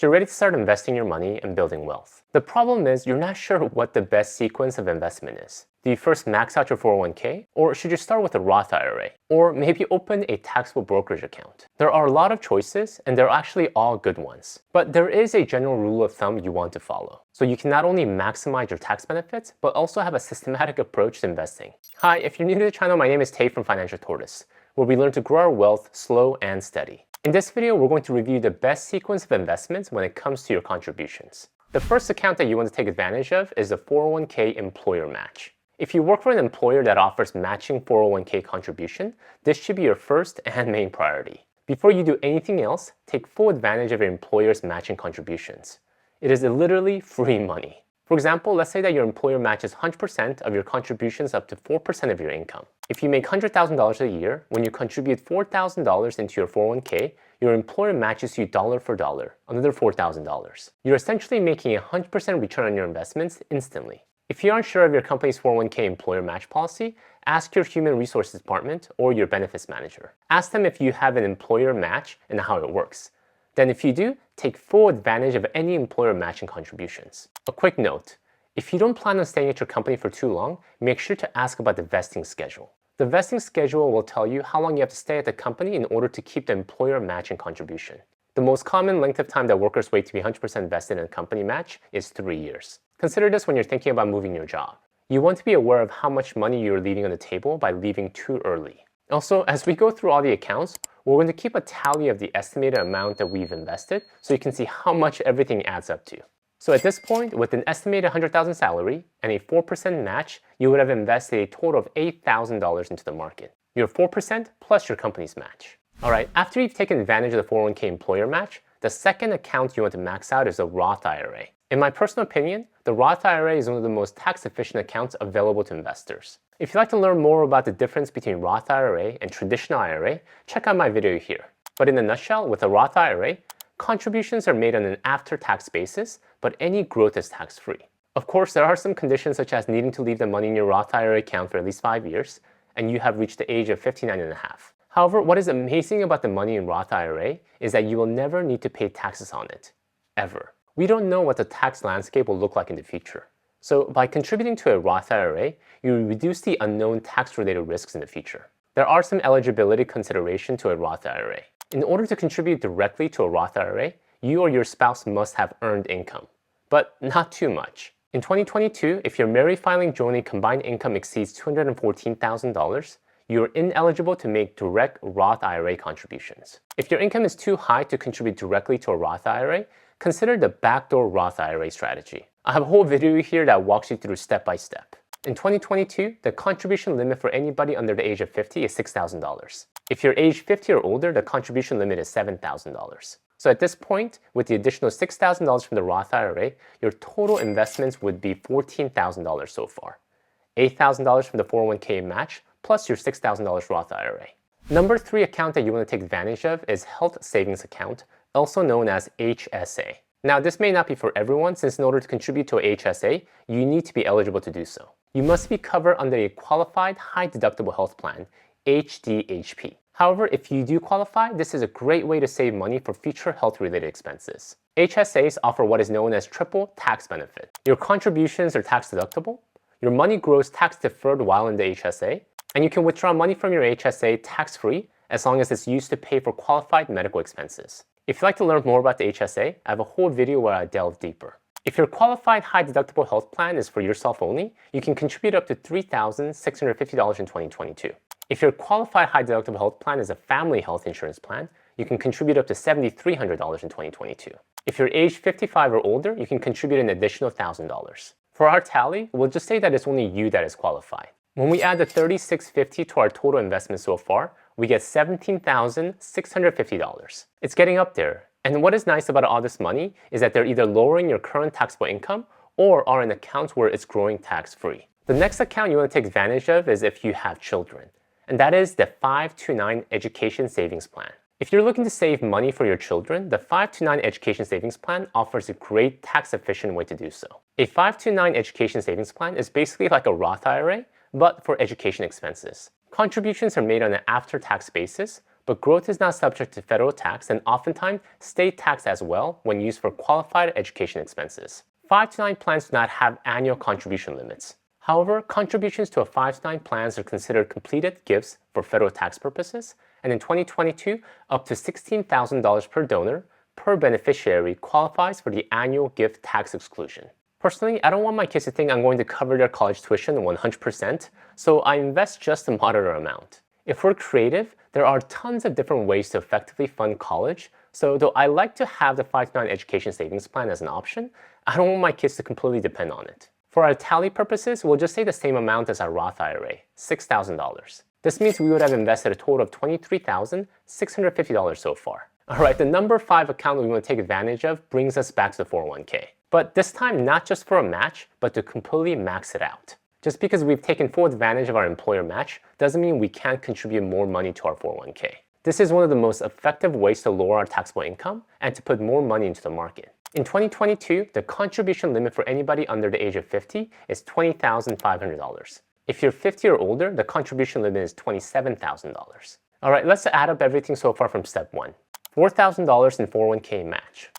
So you're ready to start investing your money and building wealth. The problem is you're not sure what the best sequence of investment is. Do you first max out your 401k? Or should you start with a Roth IRA? Or maybe open a taxable brokerage account? There are a lot of choices, and they're actually all good ones. But there is a general rule of thumb you want to follow. So you can not only maximize your tax benefits, but also have a systematic approach to investing. Hi, if you're new to the channel, my name is Tay from Financial Tortoise, where we learn to grow our wealth slow and steady. In this video, we're going to review the best sequence of investments when it comes to your contributions. The first account that you want to take advantage of is the 401k employer match. If you work for an employer that offers matching 401k contribution, this should be your first and main priority. Before you do anything else, take full advantage of your employer's matching contributions. It is literally free money. For example, let's say that your employer matches 100% of your contributions up to 4% of your income. If you make $100,000 a year, when you contribute $4,000 into your 401k, your employer matches you dollar for dollar, another $4,000. You're essentially making a 100% return on your investments instantly. If you aren't sure of your company's 401k employer match policy, ask your human resources department or your benefits manager. Ask them if you have an employer match and how it works. Then if you do, take full advantage of any employer matching contributions. A quick note, if you don't plan on staying at your company for too long, make sure to ask about the vesting schedule. The vesting schedule will tell you how long you have to stay at the company in order to keep the employer matching contribution. The most common length of time that workers wait to be 100% vested in a company match is 3 years. Consider this when you're thinking about moving your job. You want to be aware of how much money you're leaving on the table by leaving too early. Also, as we go through all the accounts, we're going to keep a tally of the estimated amount that we've invested so you can see how much everything adds up to. So at this point, with an estimated $100,000 salary and a 4% match, you would have invested a total of $8,000 into the market. Your 4% plus your company's match. Alright, after you've taken advantage of the 401k employer match, the second account you want to max out is the Roth IRA. In my personal opinion, the Roth IRA is one of the most tax-efficient accounts available to investors. If you'd like to learn more about the difference between Roth IRA and traditional IRA, check out my video here. But in a nutshell, with a Roth IRA, contributions are made on an after-tax basis, but any growth is tax-free. Of course, there are some conditions such as needing to leave the money in your Roth IRA account for at least 5 years, and you have reached the age of 59 and a half. However, what is amazing about the money in Roth IRA is that you will never need to pay taxes on it, ever. We don't know what the tax landscape will look like in the future. So by contributing to a Roth IRA, you reduce the unknown tax-related risks in the future. There are some eligibility considerations to a Roth IRA. In order to contribute directly to a Roth IRA, you or your spouse must have earned income, but not too much. In 2022, if your married filing jointly combined income exceeds $214,000, you're ineligible to make direct Roth IRA contributions. If your income is too high to contribute directly to a Roth IRA, consider the backdoor Roth IRA strategy. I have a whole video here that walks you through step by step. In 2022, the contribution limit for anybody under the age of 50 is $6,000. If you're age 50 or older, the contribution limit is $7,000. So at this point, with the additional $6,000 from the Roth IRA, your total investments would be $14,000 so far. $8,000 from the 401k match, plus your $6,000 Roth IRA. Number 3 account that you want to take advantage of is Health Savings Account, also known as HSA. Now, this may not be for everyone, since in order to contribute to a HSA, you need to be eligible to do so. You must be covered under a qualified high deductible health plan, HDHP. However, if you do qualify, this is a great way to save money for future health-related expenses. HSAs offer what is known as triple tax benefit. Your contributions are tax deductible, your money grows tax deferred while in the HSA, and you can withdraw money from your HSA tax-free as long as it's used to pay for qualified medical expenses. If you'd like to learn more about the HSA, I have a whole video where I delve deeper. If your qualified high deductible health plan is for yourself only, you can contribute up to $3,650 in 2022. If your qualified high deductible health plan is a family health insurance plan, you can contribute up to $7,300 in 2022. If you're age 55 or older, you can contribute an additional $1,000. For our tally, we'll just say that it's only you that is qualified. When we add the $3,650 to our total investment so far, we get $17,650. It's getting up there. And what is nice about all this money is that they're either lowering your current taxable income or are in accounts where it's growing tax-free. The next account you want to take advantage of is if you have children, and that is the 529 Education Savings Plan. If you're looking to save money for your children, the 529 Education Savings Plan offers a great tax-efficient way to do so. A 529 Education Savings Plan is basically like a Roth IRA, but for education expenses. Contributions are made on an after-tax basis, but growth is not subject to federal tax and oftentimes state tax as well when used for qualified education expenses. 5 to 9 plans do not have annual contribution limits. However, contributions to a 5 to 9 plans are considered completed gifts for federal tax purposes, and in 2022, up to $16,000 per donor per beneficiary qualifies for the annual gift tax exclusion. Personally, I don't want my kids to think I'm going to cover their college tuition 100%, so I invest just a moderate amount. If we're creative, there are tons of different ways to effectively fund college, so though I like to have the 5 to 9 education savings plan as an option, I don't want my kids to completely depend on it. For our tally purposes, we'll just say the same amount as our Roth IRA, $6,000. This means we would have invested a total of $23,650 so far. Alright, the number 5 account we want to take advantage of brings us back to the 401k. But this time, not just for a match, but to completely max it out. Just because we've taken full advantage of our employer match doesn't mean we can't contribute more money to our 401k. This is one of the most effective ways to lower our taxable income and to put more money into the market. In 2022, the contribution limit for anybody under the age of 50 is $20,500. If you're 50 or older, the contribution limit is $27,000. Alright, let's add up everything so far from step 1. $4,000 in 401k match,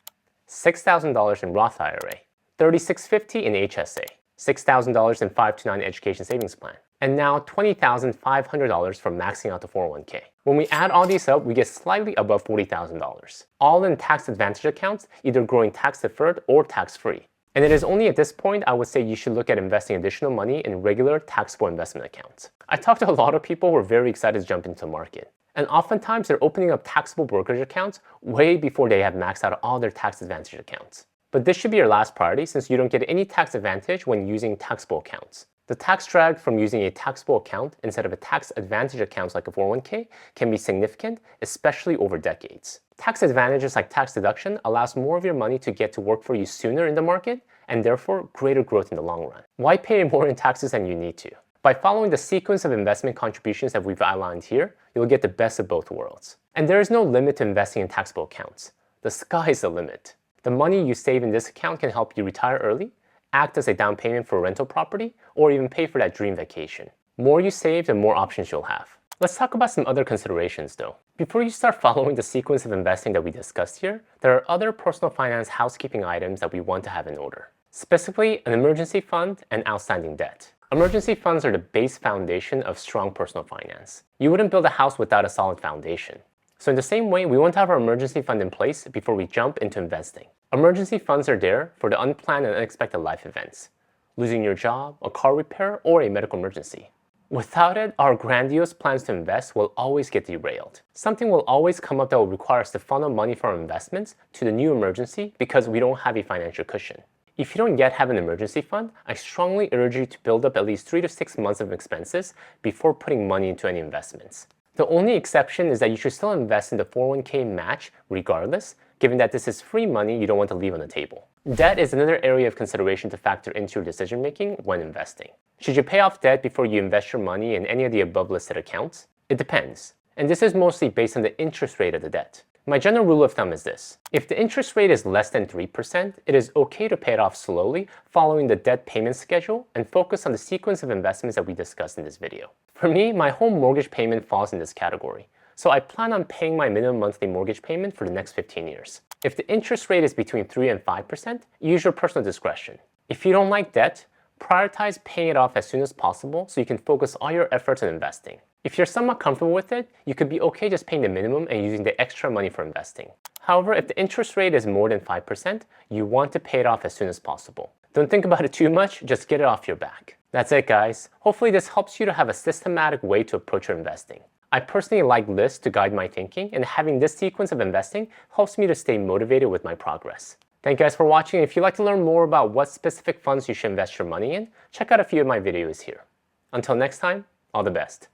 $6,000 in Roth IRA, $3,650 in HSA, $6,000 in 5 to 9 education savings plan, and now $20,500 from maxing out the 401k. When we add all these up, we get slightly above $40,000, all in tax advantage accounts, either growing tax deferred or tax free. And it is only at this point I would say you should look at investing additional money in regular taxable investment accounts. I talked to a lot of people who are very excited to jump into the market. And oftentimes they're opening up taxable brokerage accounts way before they have maxed out all their tax advantage accounts. But this should be your last priority since you don't get any tax advantage when using taxable accounts. The tax drag from using a taxable account instead of a tax advantage account like a 401k can be significant, especially over decades. Tax advantages like tax deduction allows more of your money to get to work for you sooner in the market and therefore greater growth in the long run. Why pay more in taxes than you need to? By following the sequence of investment contributions that we've outlined here, you'll get the best of both worlds. And there is no limit to investing in taxable accounts. The sky is the limit. The money you save in this account can help you retire early, act as a down payment for a rental property, or even pay for that dream vacation. More you save, the more options you'll have. Let's talk about some other considerations though. Before you start following the sequence of investing that we discussed here, there are other personal finance housekeeping items that we want to have in order. Specifically, an emergency fund and outstanding debt. Emergency funds are the base foundation of strong personal finance. You wouldn't build a house without a solid foundation. So in the same way, we want to have our emergency fund in place before we jump into investing. Emergency funds are there for the unplanned and unexpected life events. Losing your job, a car repair, or a medical emergency. Without it, our grandiose plans to invest will always get derailed. Something will always come up that will require us to funnel money for our investments to the new emergency because we don't have a financial cushion. If you don't yet have an emergency fund, I strongly urge you to build up at least 3 to 6 months of expenses before putting money into any investments. The only exception is that you should still invest in the 401k match regardless, given that this is free money you don't want to leave on the table. Debt is another area of consideration to factor into your decision making when investing. Should you pay off debt before you invest your money in any of the above listed accounts? It depends. And this is mostly based on the interest rate of the debt. My general rule of thumb is this. If the interest rate is less than 3%, it is okay to pay it off slowly following the debt payment schedule and focus on the sequence of investments that we discussed in this video. For me, my home mortgage payment falls in this category, so I plan on paying my minimum monthly mortgage payment for the next 15 years. If the interest rate is between 3 and 5%, use your personal discretion. If you don't like debt, prioritize paying it off as soon as possible so you can focus all your efforts on investing. If you're somewhat comfortable with it, you could be okay just paying the minimum and using the extra money for investing. However, if the interest rate is more than 5%, you want to pay it off as soon as possible. Don't think about it too much, just get it off your back. That's it, guys. Hopefully this helps you to have a systematic way to approach your investing. I personally like lists to guide my thinking, and having this sequence of investing helps me to stay motivated with my progress. Thank you guys for watching. If you'd like to learn more about what specific funds you should invest your money in, check out a few of my videos here. Until next time, all the best.